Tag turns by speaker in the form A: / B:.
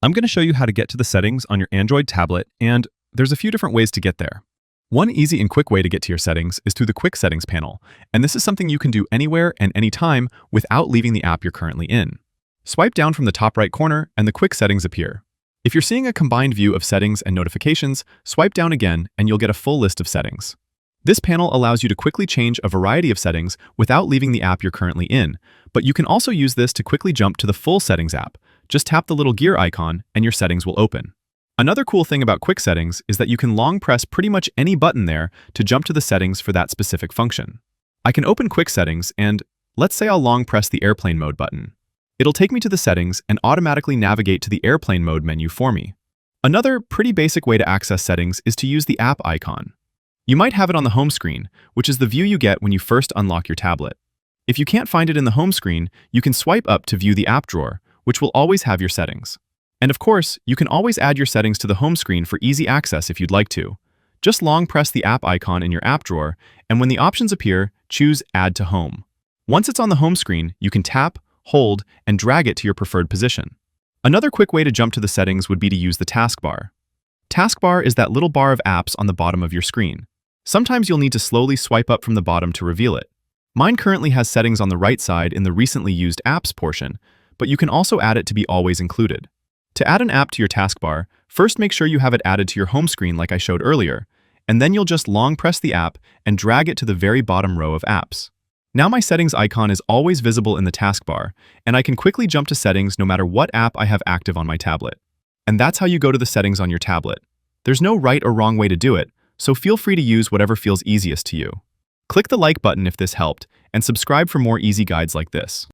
A: I'm going to show you how to get to the settings on your Android tablet, and there's a few different ways to get there. One easy and quick way to get to your settings is through the Quick Settings panel, and this is something you can do anywhere and anytime without leaving the app you're currently in. Swipe down from the top right corner and the Quick Settings appear. If you're seeing a combined view of settings and notifications, swipe down again and you'll get a full list of settings. This panel allows you to quickly change a variety of settings without leaving the app you're currently in, but you can also use this to quickly jump to the full Settings app. Just tap the little gear icon and your settings will open. Another cool thing about Quick Settings is that you can long press pretty much any button there to jump to the settings for that specific function. I can open Quick Settings and, let's say I'll long press the airplane mode button. It'll take me to the settings and automatically navigate to the airplane mode menu for me. Another pretty basic way to access settings is to use the app icon. You might have it on the home screen, which is the view you get when you first unlock your tablet. If you can't find it in the home screen, you can swipe up to view the app drawer, which will always have your settings. And of course, you can always add your settings to the home screen for easy access if you'd like to. Just long press the app icon in your app drawer, and when the options appear, choose Add to Home. Once it's on the home screen, you can tap, hold, and drag it to your preferred position. Another quick way to jump to the settings would be to use the Taskbar. Taskbar is that little bar of apps on the bottom of your screen. Sometimes you'll need to slowly swipe up from the bottom to reveal it. Mine currently has settings on the right side in the Recently Used Apps portion, but you can also add it to be always included. To add an app to your taskbar, first make sure you have it added to your home screen like I showed earlier, and then you'll just long press the app and drag it to the very bottom row of apps. Now my settings icon is always visible in the taskbar, and I can quickly jump to settings no matter what app I have active on my tablet. And that's how you go to the settings on your tablet. There's no right or wrong way to do it, so feel free to use whatever feels easiest to you. Click the like button if this helped, and subscribe for more easy guides like this.